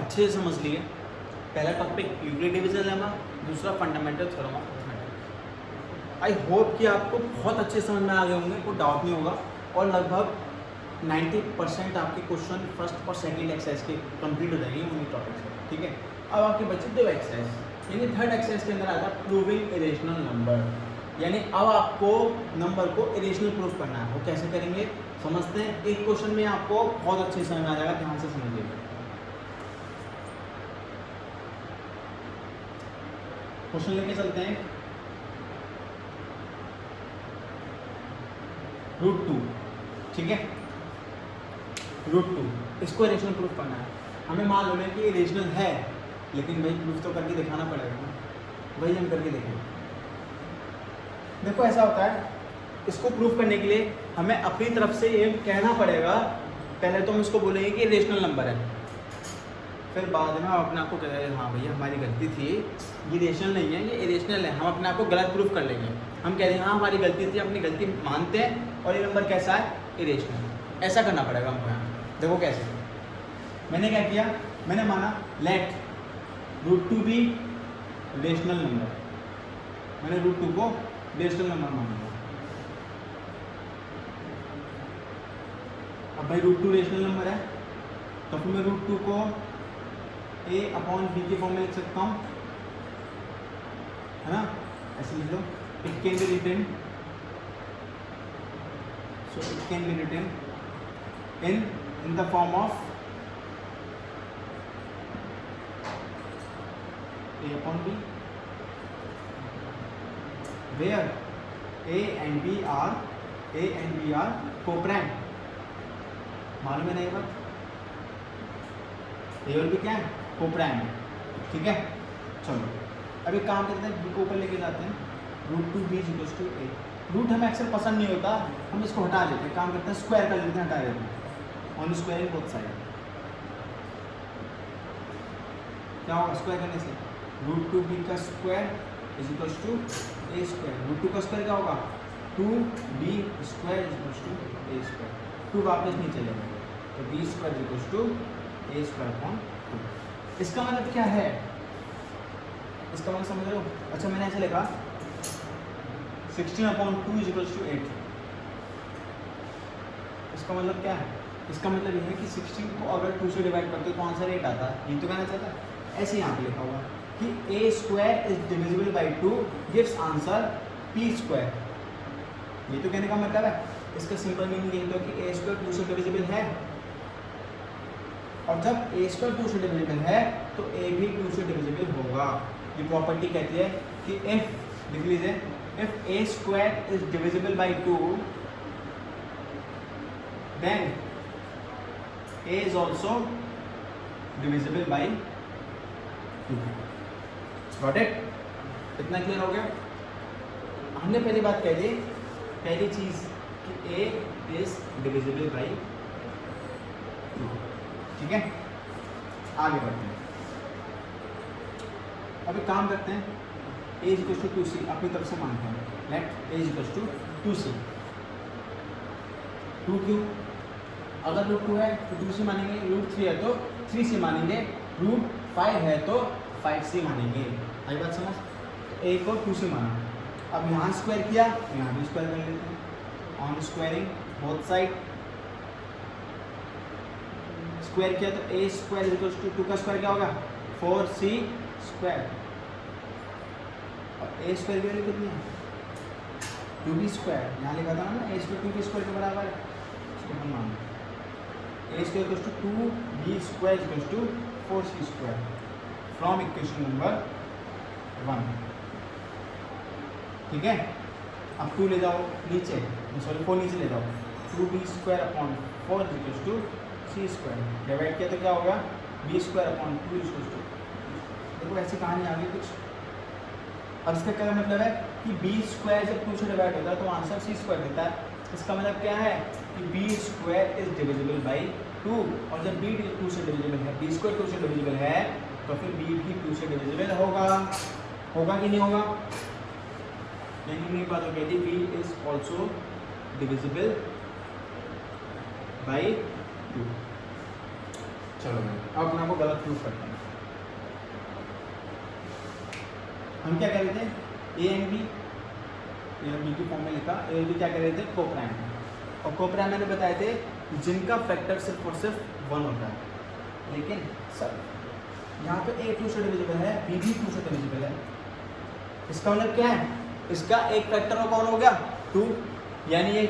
अच्छे से समझ लिए। पहला टॉपिक यूक्लिड डिवीजन लेमा, दूसरा fundamental theorem of arithmetic. I hope कि आपको बहुत अच्छे समझ में आ गए होंगे, कोई डाउट नहीं होगा। और लगभग 90% आपके क्वेश्चन फर्स्ट और सेकंड एक्सरसाइज के कंप्लीट हो जाएंगे उन्हीं टॉपिक से, ठीक है। अब आपके बच्चे दो एक्सरसाइज, यानी थर्ड एक्सरसाइज के अंदर आता है प्रूविंग इरेशनल नंबर, यानी अब आपको नंबर को इरेशनल प्रूफ करना है। वो कैसे करेंगे समझते हैं। एक क्वेश्चन में आपको बहुत अच्छे समझ में आ जाएगा, ध्यान से समझिएगा। क्वेश्चन लेके चलते हैं। √2, ठीक है, √2 इसको इरेशनल प्रूफ करना है। हमें मालूम है कि इरेशनल है, लेकिन भाई प्रूफ तो करके दिखाना पड़ेगा ना, वही हम करके देखेंगे। देखो ऐसा होता है, इसको प्रूफ करने के लिए हमें अपनी तरफ से ये कहना पड़ेगा। पहले तो हम इसको बोलेंगे कि रेशनल नंबर है, फिर बाद में हम अपने आप को कहेंगे हाँ भैया हमारी गलती थी, ये रेशनल नहीं है, ये इरेशनल है। हम अपने आप को गलत प्रूफ कर लेंगे। हम कह देंगे हाँ हमारी गलती थी, अपनी गलती मानते हैं और ये नंबर कैसा है, इरेशनल। ऐसा करना पड़ेगा हमको यहाँ। देखो कैसे, मैंने क्या किया, मैंने माना लेट √2 भी रेशनल नंबर, मैंने √2 को रेशनल नंबर माना। अब भाई √2 रेशनल नंबर है, तो फिर मैं √2 को a/b के फॉर्म में लिख सकता हूँ, है ना। ऐसे लिख लो, it can be written, so it can be written in the form of a/b, where a and b are coprime. मालूम है नहीं बात, ए और बी क्या है, कोप्राइम है, ठीक है। चलो अब एक काम करते हैं, बी को ऊपर लेके जाते हैं। √2b = a। रूट हमें अक्सर पसंद नहीं होता, हम इसको हटा देते हैं। काम करते हैं स्क्वायर कर लेते हैं, हटा देते हैं, ऑन स्क्वायरिंग बोथ साइड। क्या होगा स्क्वायर करने से, √2b का स्क्वायर = a²। √2 का स्क्वायर क्या होगा, 2b² = a²। 2 वापस नहीं चलेगा, तो b² = a²/2। इसका मतलब क्या है, इसका मतलब समझ रहे हो। अच्छा मैंने ऐसे लिखा 16/2 = 8। इसका मतलब क्या है, इसका मतलब ये है कि 16 को अगर 2 से डिवाइड करते तो आंसर 8 आता है। ये तो कहना चाहता है। ऐसे यहाँ पे लिखा हुआ कि a² is divisible by 2 gives answer p²। ये तो कहने का मतलब है, इसका सिंपल मीनिंग ये तो कि a² 2 से डिविजिबल है, और जब a² 2 से डिविजिबल है तो a भी 2 से डिविजिबल होगा। ये प्रॉपर्टी कहती है कि इफ, लिख लीजिए, if a² is divisible by 2 then a is also divisible by 2। Got it, इतना क्लियर हो गया। हमने पहली बात कह दी, पहली चीज कि a is divisible by 2, ठीक है। आगे बढ़ते हैं। अब एक काम करते हैं, a = 2c अपनी तरफ से मानते हैं। Late a = 2c। 2 क्यों, अगर √2 है तो 2c मानेंगे, √3 है तो 3c मानेंगे, √5 है तो 5c मानेंगे। आई बात समझ। तो a को 2c माना, अब यहाँ स्क्वायर किया, यहाँ भी स्क्वायर कर लेते हैं, on squaring both side. Square किया तो a² = 2 का स्क्वायर क्या होगा, 4c²। और a² की वैल्यू कितनी है, 2b²। यहाँ लिखा था ना a² 2b² के बराबर है, इसको हम मान a² = 2b² = 4c² from equation number 1, ठीक है। अब 2 ले जाओ नीचे, सॉरी 4 नीचे ले जाओ, 2b²/4 = c²। डिवाइड किया तो क्या होगा, b²/2 = देखो ऐसी कहानी आ गई कुछ। अब इसका क्या मतलब है कि b² जब 2 से डिवाइड होता है तो आंसर c² देता है। इसका मतलब क्या है कि b² is divisible by 2, और जब b 2 से डिविजिबल है, b² 2 से डिविजिबल है, तो फिर b भी 2 से डिविजिबल होगा। होगा कि नहीं होगा, लेकिन नहीं बात हो गई थी, b is also divisible by 2। चलो अब अपने आप को गलत प्रूफ करते हैं। हम क्या कह रहे थे, ए एंड बी, ए और बी की फॉर्म में लिखा, ए और बी क्या कह रहे थे, कोप्राइम, और कोप्राइम मैंने बताए थे जिनका फैक्टर सिर्फ और सिर्फ 1 होता है। लेकिन सर यहाँ पे ए 2 से डिविजिबल है, बी भी 2 से डिविजिबल है, इसका मतलब क्या है, इसका एक फैक्टर में कौन हो गया, 2, यानी ये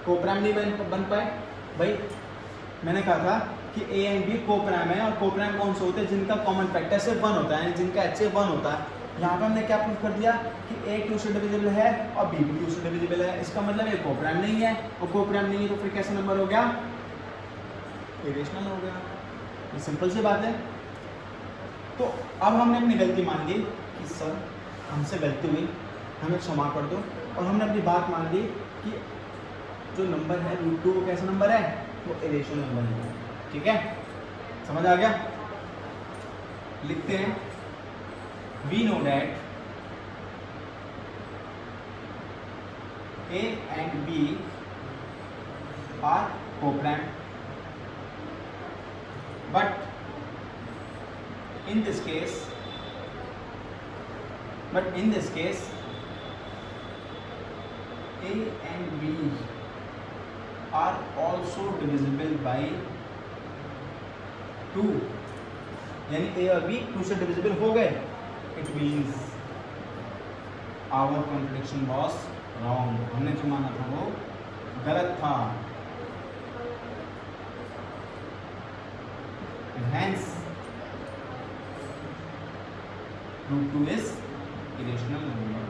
कोप्राइम नहीं बन पाए। भाई मैंने कहा था कि ए एंड बी कोप्राइम है, और कोप्राइम कौन से होते हैं, जिनका कॉमन फैक्टर सिर्फ 1 होता है, जिनका एच 1 होता है। यहाँ पे हमने क्या प्रूफ कर दिया कि ए 2 से डिविजिबल है और बी भी 2 से डिविजिबल है, इसका मतलब ये कोप्राइम नहीं है, और कोप्राइम नहीं है तो फिर कैसा नंबर हो गया, इरेशनल हो गया। ये सिंपल सी बात है। तो अब हमने अपनी गलती मान ली कि सर हमसे गलती हुई, हमें क्षमा कर दो, और हमने अपनी बात मान ली कि जो नंबर है √2 वो कैसा नंबर है, वो इरेशनल नंबर है। ठीक है, समझ आ गया। लिखते हैं, we know that A and B are coprime, but in this case A and B are also divisible by 2, यानी A और B 2 से डिविजिबल हो गए। It means our contradiction was wrong, हमने जो माना था वो गलत था। And hence √2 is irrational number।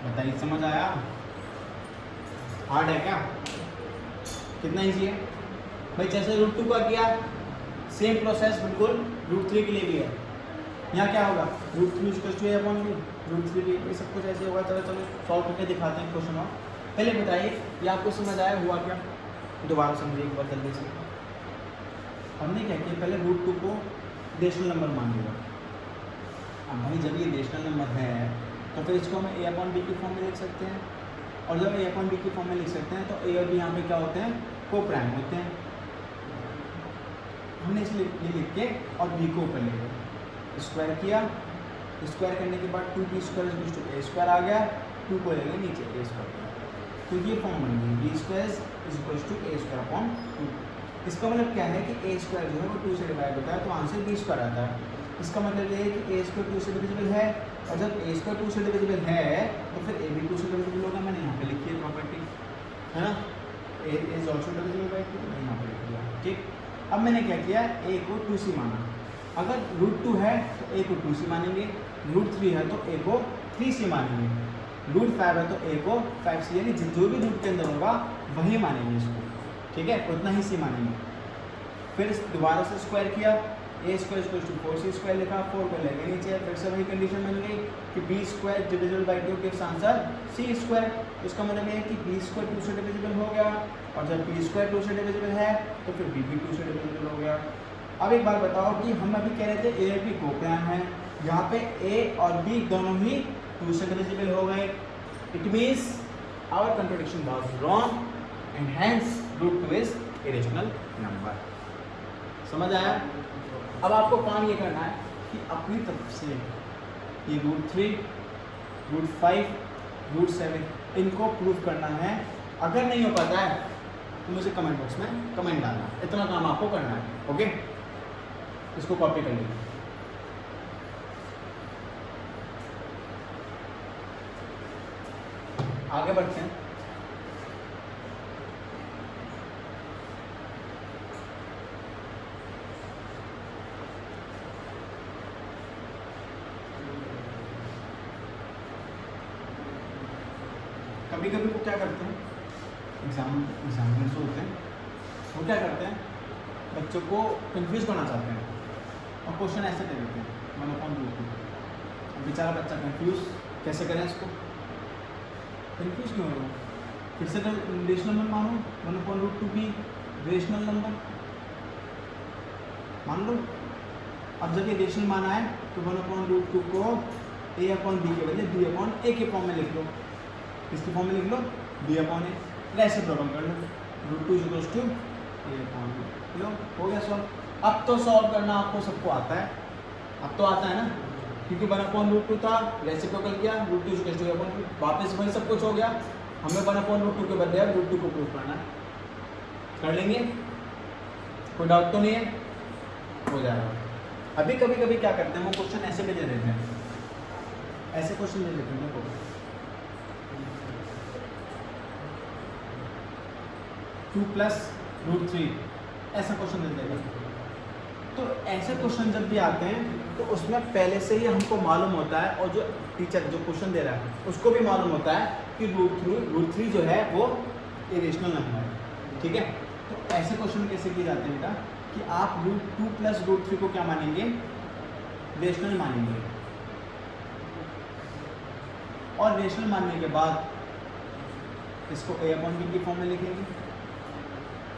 बताइए, समझ आया? हार्ड है क्या? कितना इजी है भाई। जैसे √2 का किया, सेम प्रोसेस बिल्कुल √3 के लिए भी है। यहाँ क्या होगा, √3 √3 ये सब कुछ ऐसे होगा। चलो सॉल्व करके दिखाते हैं क्वेश्चन। और पहले बताइए ये आपको समझ आया हुआ क्या, दोबारा समझिए एक बार जल्दी से। हमने क्या किया, पहले √2 को रेशनल नंबर मान लिया। अब भाई जब ये रेशनल नंबर है तो फिर इसको हम a/b की फॉर्म में लिख सकते हैं, और जब a/b की फॉर्म में लिख सकते हैं तो a और b यहाँ पे क्या होते हैं, कोप्राइम होते हैं। हमने इसलिए ये लिख के और b को ऊपर ले गए, स्क्वायर किया, स्क्वायर करने के बाद 2b² आ गया, 2 को ले गए नीचे a², तो ये फॉर्म बन गई b² a²/2। इसका मतलब क्या है कि a² जो है वो 2 से डिवाइड होता है, तो आंसर b² आता है। इसका मतलब ये है कि a² 2 से डिविजिबल है, और जब a² 2 से डिविजिबल है तो फिर a भी 2 से डिविजिबल होगा। मैंने यहाँ पे लिखी है प्रॉपर्टी, है ना, a is also divisible by 2, मैंने यहाँ पे लिख दिया। ठीक, अब मैंने क्या किया, a को 2c माना। अगर √2 है तो a को 2c मानेंगे, √3 है तो a को 3c मानेंगे, √5 है तो a को 5c, यानी जो भी रूट के अंदर होगा वही मानेंगे इसको। ठीक है, उतना ही c मानेंगे। फिर दोबारा से स्क्वायर किया, a² 4c² लिखा, 4 को ले गए नीचे, फिर से वही कंडीशन बन गई कि b² divisible by 2 gives answer c²। इसका मतलब ये है कि b² 2 से डिविजिबल हो गया, और जब b² 2 से डिविजिबल है तो फिर b भी 2 से डिविजिबल हो गया। अब एक बात बताओ कि हम अभी कह रहे थे a और b कोप्राइम है, यहाँ पे a और b दोनों ही 2 से डिविजिबल हो गए। It means our contradiction was wrong and hence √2 is irrational number. समझ आया? अब आपको काम ये करना है कि अपनी तरफ से ये √3, √5, √7 इनको प्रूव करना है। अगर नहीं हो पाता है तो मुझे कमेंट बॉक्स में कमेंट डालना, इतना काम आपको करना है। ओके, इसको कॉपी कर लीजिए। आगे बढ़ते हैं। कभी कभी वो क्या करते हैं, एग्जामिनर्स होते हैं, वो क्या करते हैं, बच्चों को कंफ्यूज करना चाहते हैं और क्वेश्चन ऐसे दे देते हैं 1/√2। बेचारा बच्चा कंफ्यूज कैसे करें इसको, कंफ्यूज क्यों हो? फिर से रेशनल नंबर मानो, 1/√2 भी रेशनल नंबर मान लो। अब जब ये रेशनल माना है तो 1/√2 को a/b के बदले b/a के फॉर्म में लिख लो। किसकी फॉर्म में लिख लो, b/a। रेसिप्रोकल कर लो, root two equals to a upon b. लो हो गया सॉल्व। अब तो सॉल्व करना आपको सबको आता है, अब तो आता है ना, क्योंकि 1/√2 था, रेसिप्रोकल किया, root two equals to a upon b, वापस वही सब कुछ हो गया। हमें 1/√2 के बदले अब रूट टू को प्रूव करना है, कर लेंगे, कोई डाउट तो नहीं है, हो जाएगा। अभी कभी कभी क्या करते हैं, वो क्वेश्चन ऐसे भी दे देते हैं, ऐसे क्वेश्चन दे देते हैं देखो, 2 + √3 ऐसा क्वेश्चन दे देगा। तो ऐसे क्वेश्चन जब भी आते हैं तो उसमें पहले से ही हमको मालूम होता है, और जो टीचर जो क्वेश्चन दे रहा है उसको भी मालूम होता है कि √3 जो है वो इरेशनल नंबर है, ठीक है। तो ऐसे क्वेश्चन कैसे किए जाते हैं बेटा, कि आप √2 + √3 को क्या मानेंगे, रेशनल मानेंगे, और रेशनल मानने के बाद इसको a अपॉन बी की फॉर्म में लिखेंगे।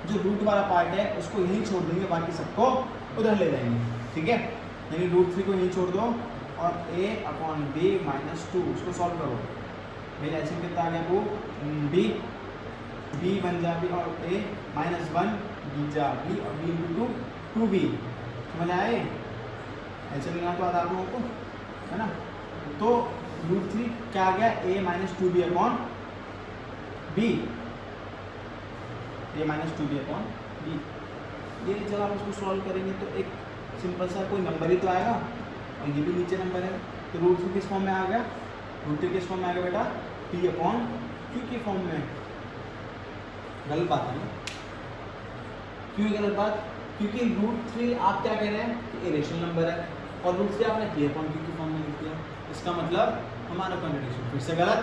जो रूट वाला पार्ट है उसको यहीं छोड़ देंगे, बाकी सबको उधर ले जाएंगे, ठीक है। यानी √3 को यहीं छोड़ दो और a अपॉन बी -2 उसको सॉल्व करो। मेरे ऐसे कितना आ गया वो b बन जा b और a -1 b जा b और b × 2b, समझ आए। ऐसे लेना तो आता आप लोगों को, है ना। तो √3 क्या आ गया, a -2b upon b, a -2b upon b। ये जब आप इसको सॉल्व करेंगे तो एक सिंपल सा कोई नंबर ही तो आएगा, और ये भी नीचे नंबर है। तो √3 किस फॉर्म में आ गया, √3 किस फॉर्म में आ गया बेटा, p अपॉन q की फॉर्म में। गलत बात है ना, क्यों गलत बात, क्योंकि √3 आप क्या कह रहे हैं कि इरेशनल नंबर है, और √3 आपने p अपॉन q की फॉर्म में लिख दिया, इसका मतलब हमारा कॉन्ट्रडिक्शन फिर से गलत।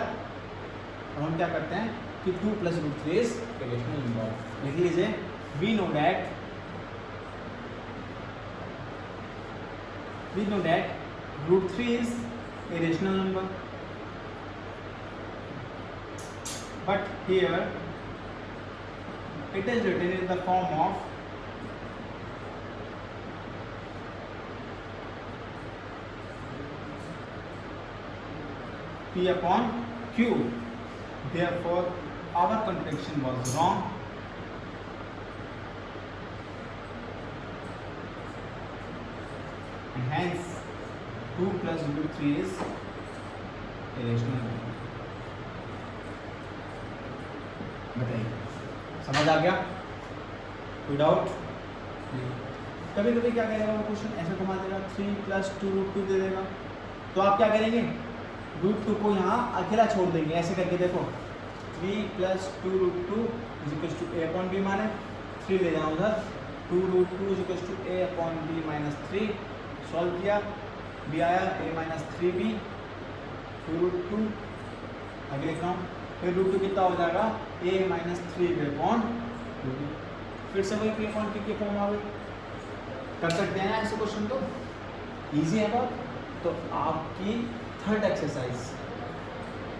अब हम क्या करते हैं कि 2 + √3 इज इरेशनल नंबर। लिख लीजिए, we know that √3 is a rational number, but here it is written in the form of p upon q, therefore our contradiction was wrong, and hence 2 + √3 is a rational number। बताइए, समझ आ गया, कोई doubt. कभी कभी क्या करेगा वो question ऐसे घुमा देगा, 3 + 2 √2 दे देगा, तो आप क्या करेंगे, √2 को यहाँ अकेला छोड़ देंगे, ऐसे करके देखो, 3 + 2 √2 = a अपॉन b माने 3 ले जाओ उधर, 2 √2 = a अपॉन b -3, सॉल्व किया, b आया a -3b 2 √2, आगे लिख रहा हूँ, फिर √2 कितना हो जाएगा, a -3b अपॉन 2b, फिर से वही p अपॉन q की फॉर्म आ गई। कर सकते हैं ऐसे क्वेश्चन, तो इजी है बहुत। तो आपकी थर्ड एक्सरसाइज,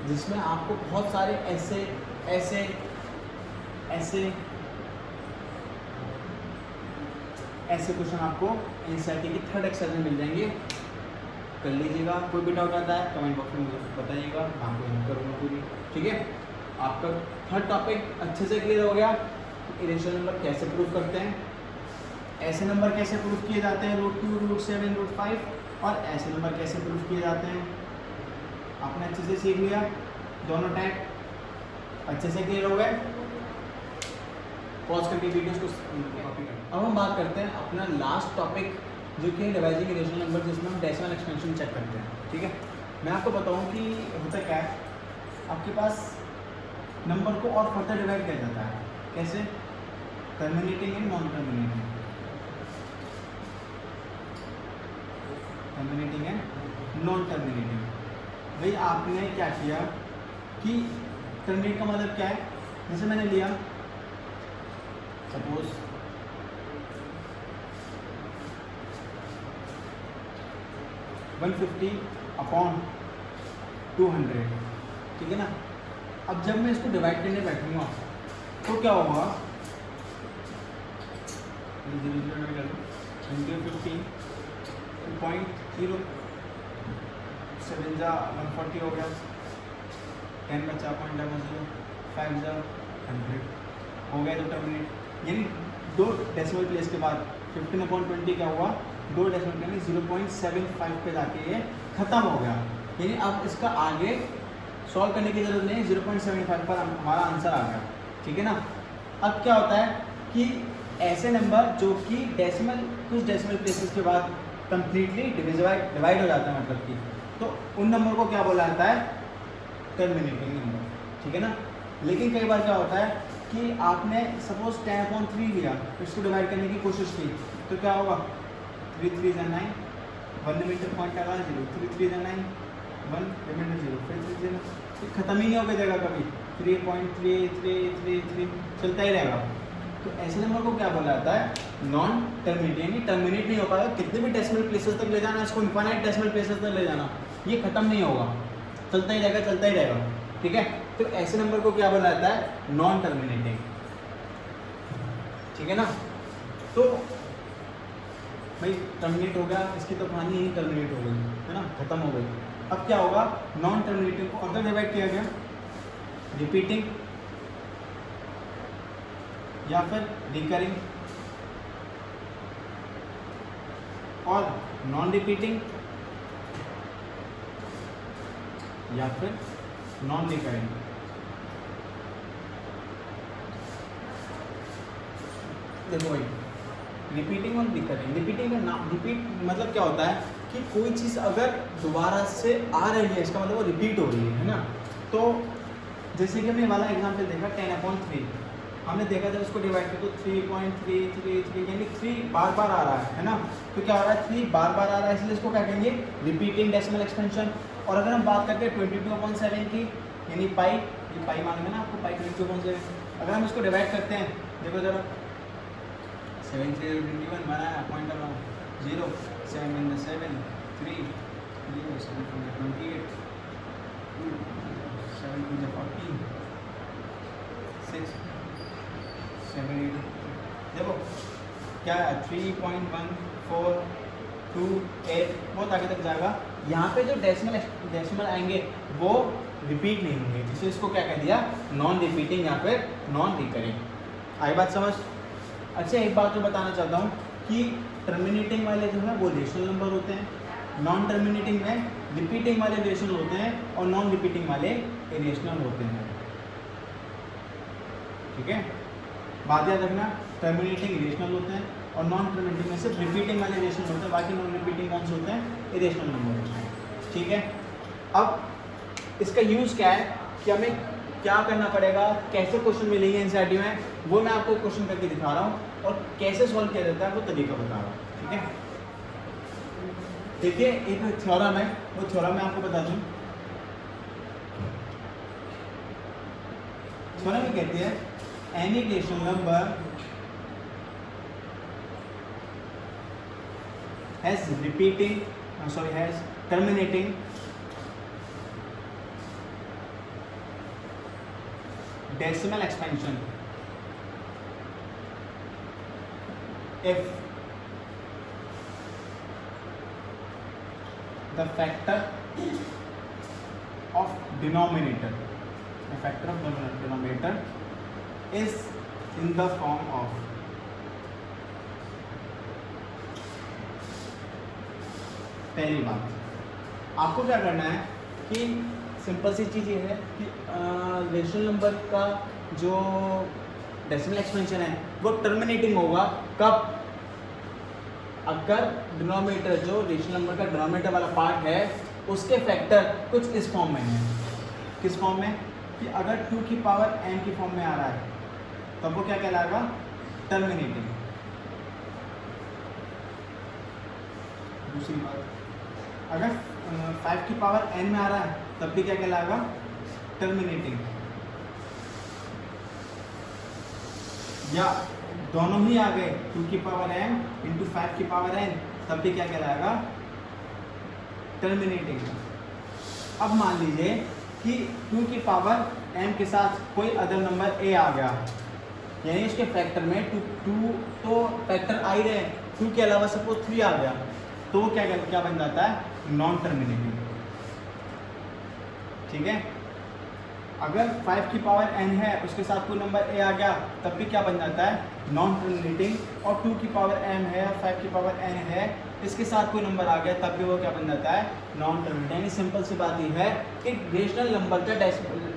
जिसमें आपको बहुत सारे ऐसे ऐसे ऐसे ऐसे क्वेश्चन आपको एनसीईआरटी की थर्ड एक्सरसाइज में मिल जाएंगे, कर लीजिएगा। कोई भी डाउट आता है कमेंट बॉक्स में मुझे बताइएगा, मैं आपको हेल्प करूँगा पूरी, ठीक है। आपका थर्ड टॉपिक अच्छे से क्लियर हो गया, इरेशनल नंबर कैसे प्रूव करते हैं, ऐसे नंबर कैसे प्रूफ किए जाते हैं, √2 √7 √5, और ऐसे नंबर कैसे प्रूफ किए जाते हैं, आपने अच्छे से सीख लिया। दोनों टाइप अच्छे से क्लियर हो गए। पॉज करके वीडियोस को कॉपी करें। अब हम बात करते हैं अपना लास्ट टॉपिक, जो कि डिवाइजिंग इरेशनल नंबर, जिसमें हम डेसिमल एक्सपेंशन चेक करते हैं, ठीक है। मैं आपको बताऊं कि होता क्या है, आपके पास नंबर को और फर्दर डिवाइड किया जाता है, कैसे, terminating and non terminating, terminating and non terminating. भाई आपने क्या किया कि टर्मिनेट का मतलब क्या है, जैसे मैंने लिया सपोज 150 अपॉन 200, ठीक है ना। अब जब मैं इसको डिवाइड करने बैठूंगा तो क्या होगा, 2.0 7 जा 140 हो गया, 10 बचा 0.00, 5 जा 100, हो गया 2 टर्मिनेट, यानी 2 डेसिमल प्लेस के बाद 15/20 क्या हुआ, 2 डेसिमल यानी 0.75 पे जाके ये खत्म हो गया। यानी अब इसका आगे सॉल्व करने की जरूरत नहीं, 0.75 पर हमारा आंसर आ गया, ठीक है ना। अब क्या होता है कि ऐसे नंबर जो कि कुछ डेसिमल प्लेसेस के बाद कंप्लीटली डिवाइड हो जाता है, मतलब कि तो उन नंबर को क्या बोला जाता है, टर्मिनेटिंग नंबर, ठीक है ना। लेकिन कई बार क्या होता है कि आपने सपोज 10/3 लिया, इसको डिवाइड करने की कोशिश की, तो क्या होगा, 3 3 9, 1 रिमाइंडर पॉइंट आएगा 0, 3 3 9, 1 रिमाइंडर 0, फिर 3 0, फिर खत्म ही नहीं हो जाएगा कभी, 3.33333 चलता ही रहेगा। तो ऐसे नंबर को क्या बोला जाता है, नॉन टर्मिनेट, यानी टर्मिनेट नहीं हो पाएगा, कितने भी डेसिमल प्लेसेस तक ले जाना, इसको इनफाइनाइट डेसिमल प्लेसेस तक ले जाना, ये खत्म नहीं होगा, चलता ही रहेगा, ठीक है। तो ऐसे नंबर को क्या बोला जाता है, नॉन टर्मिनेटिंग, ठीक है ना। तो भाई टर्मिनेट हो गया, इसकी तो कहानी ही टर्मिनेट हो गई है ना, खत्म हो गई। अब क्या होगा, नॉन टर्मिनेटिंग को अगर डिवाइड किया गया रिपीटिंग या फिर रिकरिंग और नॉन रिपीटिंग या फिर नॉन रिकरिंग, देखो भाई रिपीटिंग और रिकरिंग, रिपीटिंग का नाम, रिपीट मतलब क्या होता है कि कोई चीज़ अगर दोबारा से आ रही है, इसका मतलब वो रिपीट हो रही है ना। तो जैसे कि हमने वाला एग्जांपल देखा 10/3, हमने देखा जब इसको डिवाइड किया तो 3.333 यानी 3 बार बार आ रहा है ना। तो क्या हो रहा है, 3 बार बार आ रहा है, इसलिए इसको क्या कहेंगे, रिपीटिंग डेसिमल एक्सपेंशन। और अगर हम बात करते हैं 22/7 की, यानी पाई, ये पाई मालूम है ना आपको, पाई 22/7, अगर हम इसको डिवाइड करते हैं, देखो जरा 7 3 21 बनाया, पॉइंट लगाओ 0, 7 in the 7 3 0, 7 from the 28 7 from the 14 6 7 8, देखो क्या है 3.1428 बहुत आगे तक जाएगा। यहाँ पे जो डेसिमल आएंगे वो रिपीट नहीं होंगे, इसलिए इसको क्या कह दिया, नॉन रिपीटिंग या फिर नॉन रिकरिंग। आई बात समझ। अच्छा एक बात तो बताना चाहता हूँ कि टर्मिनेटिंग वाले जो है वो रेशनल नंबर होते हैं, नॉन टर्मिनेटिंग में रिपीटिंग वाले रेशनल होते हैं और नॉन रिपीटिंग वाले इरेशनल होते हैं, ठीक है। बात याद रखना, टर्मिनेटिंग इरेशनल होते हैं और नॉन टर्मिनेटिंग में सिर्फ रिपीटिंग वाले इरेशनल होते हैं, बाकी नॉन रिपीटिंग कौन से होते हैं, इरेशनल नंबर होते हैं, ठीक है। अब इसका यूज़ क्या है कि हमें क्या करना पड़ेगा, कैसे क्वेश्चन मिलेंगे एनसीईआरटी में, वो मैं आपको क्वेश्चन करके दिखा रहा हूँ और कैसे सॉल्व किया जाता है वो तरीका बता रहा हूँ, ठीक है। देखिए एक थ्योरम है, वो थ्योरम मैं आपको बता दूँ। थ्योरम ये कहती है any rational number has terminating decimal expansion if the factor of denominator is in the form of पहली बात आपको क्या करना है कि सिंपल सी चीज़ ये है कि रेशनल नंबर का जो डेसिमल एक्सपेंशन है वो टर्मिनेटिंग होगा कब, अगर डिनोमिनेटर जो रेशनल नंबर का डिनोमिनेटर वाला पार्ट है उसके फैक्टर कुछ इस फॉर्म में है। किस फॉर्म में, कि अगर 2 की पावर n की फॉर्म में आ रहा है तब वो क्या कहलाएगा, टर्मिनेटिंग। दूसरी बात, अगर 5 की पावर n में आ रहा है तब भी क्या कहलाएगा, टर्मिनेटिंग। या दोनों ही आ गए 2 की पावर n इंटू 5 की पावर n तब भी क्या कहलाएगा, टर्मिनेटिंग। अब मान लीजिए कि 2 की पावर n के साथ कोई अदर नंबर a आ गया, यानी इसके फैक्टर में 2 तो फैक्टर आ ही रहे, 2 के अलावा सपोज 3 आ गया तो वो क्या बन जाता है, नॉन टर्मिनेटिंग, ठीक है। अगर 5 की पावर n है उसके साथ कोई नंबर a आ गया तब भी क्या बन जाता है नॉन टर्मिनेटिंग, और 2 की पावर m है, 5 की पावर n है, इसके साथ कोई नंबर आ गया तब भी वो क्या बन जाता है नॉन टर्मिनेटिंग। यानी सिंपल सी बात ये है कि रेशनल नंबर का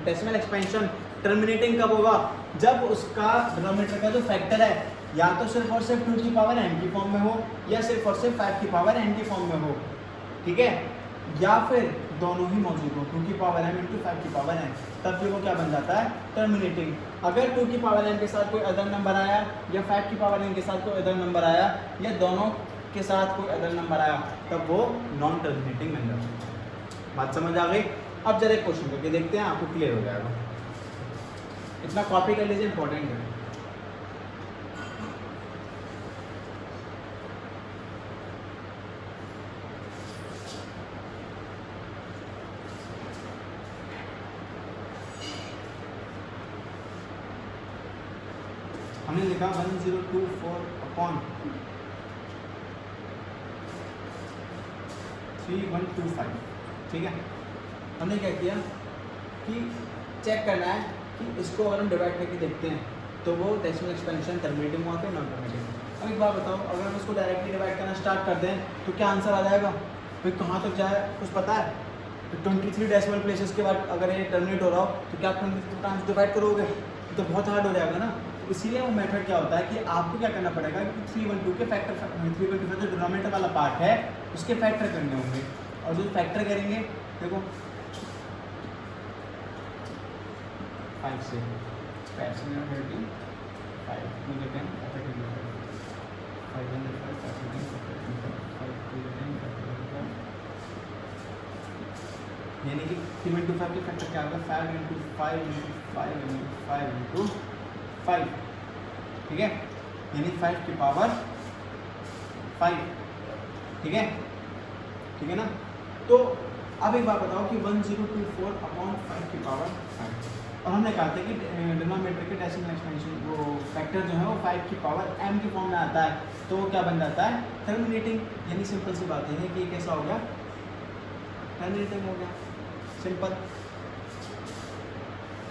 डेसिमल एक्सपेंशन टर्मिनेटिंग कब होगा, जब उसका डिनोमिनेटर का जो फैक्टर है या तो सिर्फ और सिर्फ 2 की पावर n की फॉर्म में हो या सिर्फ और सिर्फ 5 की पावर n की फॉर्म में हो, ठीक है, या फिर दोनों ही मौजूद हो, 2 की पावर m इंटू 5 की पावर n, तब भी वो क्या बन जाता है टर्मिनेटिंग। अगर 2 की पावर n के साथ कोई अदर नंबर आया या 5 की पावर n के साथ कोई अदर नंबर आया या दोनों के साथ कोई अदर नंबर आया तब वो नॉन टर्मिनेटिंग बन जाता है। बात समझ आ गई? अब जरा एक क्वेश्चन करके देखते हैं, आपको क्लियर हो जाएगा। इतना कॉपी कर लीजिए, इंपॉर्टेंट है। हमने लिखा 1024 अपॉन 3125, ठीक है। हमने क्या किया कि चेक करना है कि इसको अगर हम डिवाइड करके देखते हैं तो वो डेसिमल एक्सपेंशन टर्मिनेटिंग हुआ फिर नॉन टर्मिनेटिंग। अब एक बात बताओ, अगर हम इसको डायरेक्टली डिवाइड करना स्टार्ट कर दें तो क्या आंसर आ जाएगा, फिर कहाँ तक जाए कुछ पता है? तो 23 डेसिमल प्लेसेस के बाद अगर ये टर्मिनेट हो रहा हो तो क्या 23 टाइम्स डिवाइड करोगे, तो बहुत हार्ड हो जाएगा ना। इसीलिए वो मेथड क्या होता है कि आपको क्या करना पड़ेगा कि 312 के फैक्टर 325 जो डिनोमिनेटर वाला पार्ट है उसके फैक्टर करने होंगे, और जो फैक्टर करेंगे देखो 5 से 5 से 30 5 2 के 10 यानी कि 325 के फैक्टर क्या होगा 5 इंटू 5 इंटू 5 इंटू 5 इंटू 5, ठीक है, यानी 5 की पावर 5, ठीक है, ठीक है ना। तो अब एक बात बताओ कि 1024 अपॉन 5 की पावर 5, और हमने कहा था कि डिनोमिनेटर के डेसिमल एक्सपेंशन वो फैक्टर जो है वो 5 की पावर m की फॉर्म में आता है, तो वो क्या बन जाता है टर्मिनेटिंग। यानी सिंपल सी बात है कि ये कैसा हो गया टर्मिनेटिंग हो गया, सिंपल।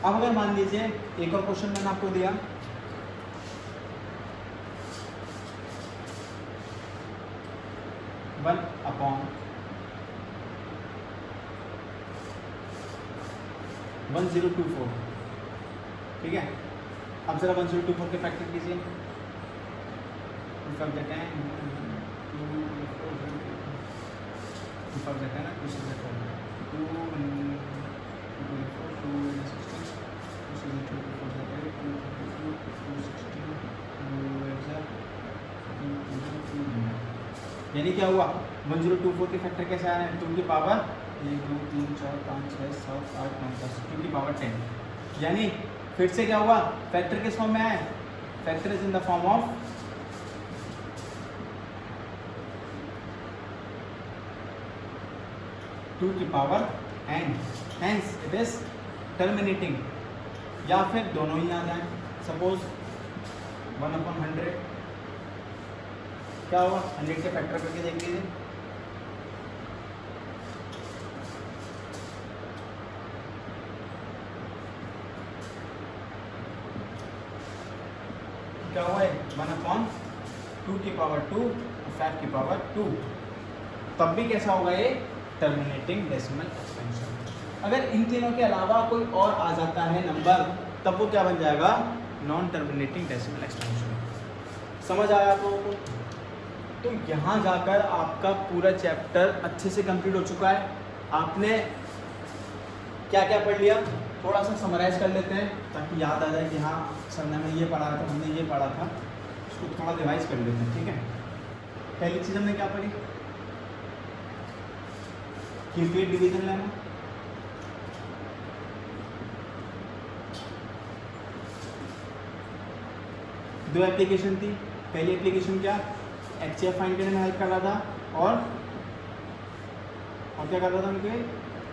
अब अगर मान लीजिए एक और क्वेश्चन मैंने आपको दिया, वन अपॉन 1024, ठीक है। अब जरा 1024 के फैक्टर कीजिए, यानी क्या हुआ 1024 के फैक्टर कैसे आए हैं 2 की पावर 1 2 3 4 5 6 7 8 9 10 2 की पावर 10, यानी फिर से क्या हुआ फैक्टर किस फॉर्म में आए, factor is in the form of 2 की power n, hence it is terminating, या फिर दोनों ही आ जाए। सपोज 1/100 क्या होगा 100 के फैक्टर करके देख लीजिए, क्या हुआ है 1/2 की पावर 2 और 5 की पावर 2, तब भी कैसा होगा ये टर्मिनेटिंग डेसिमल एक्सपेंशन। अगर इन तीनों के अलावा कोई और आ जाता है नंबर तब वो क्या बन जाएगा नॉन टर्मिनेटिंग डेसिमल एक्सपेंशन। समझ आया आप लोगों को? तो यहाँ जाकर आपका पूरा चैप्टर अच्छे से कंप्लीट हो चुका है। आपने क्या क्या पढ़ लिया थोड़ा सा समराइज कर लेते हैं ताकि याद आ जाए कि हाँ सर ने हमें ये पढ़ा था, हमने ये पढ़ा था, इसको थोड़ा रिवाइज कर लेते हैं, ठीक है। पहली चीज़ हमने क्या पढ़ी, क्यूबिक डिवीजन लेना, दो एप्लीकेशन थी। पहली एप्लीकेशन क्या HCF फाइंड करने में हेल्प कर रहा था, और क्या कर रहा था उनके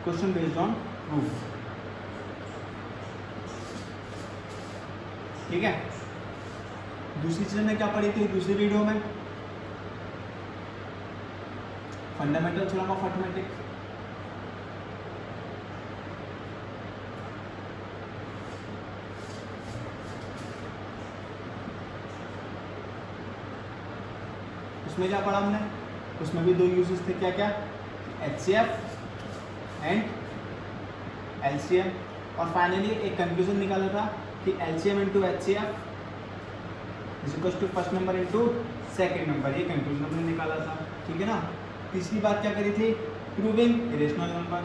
क्वेश्चन बेस्ड ऑन प्रूफ, ठीक है। दूसरी चीज हमने क्या पढ़ी थी दूसरी वीडियो में, फंडामेंटल थ्योरम ऑफ अरिथमेटिक, उसमें क्या पढ़ा हमने, उसमें भी 2 यूजेस थे, क्या क्या, HCF एंड LCM, और फाइनली एक कंक्लूजन निकाला था कि LCM into HCF is equal to first number into second number, ये कंक्लूजन हमने निकाला था, ठीक है ना। तीसरी बात क्या करी थी, proving irrational number.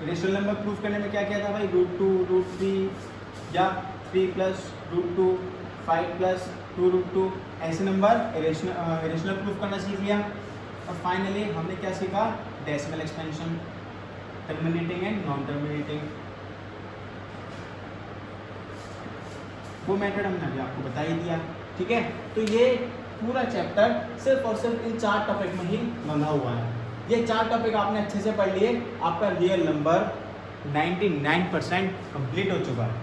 Irrational number prove करने में क्या किया था भाई, √2 √3 या 3 प्लस √2 5 प्लस 2 √2 ऐसे नंबर इरेशनल प्रूव करना सीख लिया। और फाइनली हमने क्या सीखा, decimal expansion, terminating and non terminating, वो मेथड हमने अभी आपको बता ही दिया, ठीक है। तो ये पूरा चैप्टर सिर्फ और सिर्फ इन 4 टॉपिक में ही बंधा हुआ है। ये 4 टॉपिक आपने अच्छे से पढ़ लिए, आपका रियल नंबर 99% कंप्लीट हो चुका है।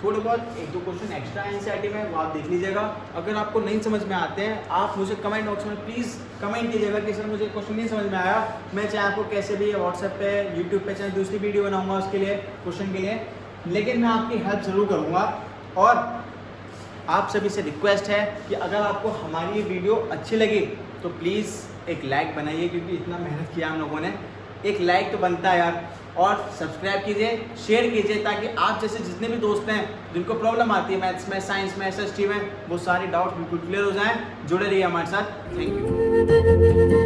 थोड़े बहुत 1-2 क्वेश्चन एक्स्ट्रा एनसीईआरटी में, वो आप देख लीजिएगा। अगर आपको नहीं समझ में आते हैं, आप मुझे कमेंट बॉक्स में प्लीज़ कमेंट कीजिएगा कि सर मुझे क्वेश्चन नहीं समझ में आया। मैं चाहे आपको कैसे भी व्हाट्सएप पे, यूट्यूब पे चाहे दूसरी वीडियो बनाऊंगा उसके लिए, क्वेश्चन के लिए, लेकिन मैं आपकी हेल्प ज़रूर करूँगा। और आप सभी से रिक्वेस्ट है कि अगर आपको हमारी ये वीडियो अच्छी लगी तो प्लीज़ एक लाइक बनाइए, क्योंकि इतना मेहनत किया हम लोगों ने, एक लाइक तो बनता है यार। और सब्सक्राइब कीजिए, शेयर कीजिए, ताकि आप जैसे जितने भी दोस्त हैं जिनको प्रॉब्लम आती है मैथ्स में, साइंस में, SST में, वो सारे डाउट्स बिल्कुल क्लियर हो जाएं। जुड़े रहिए हमारे साथ। Thank you.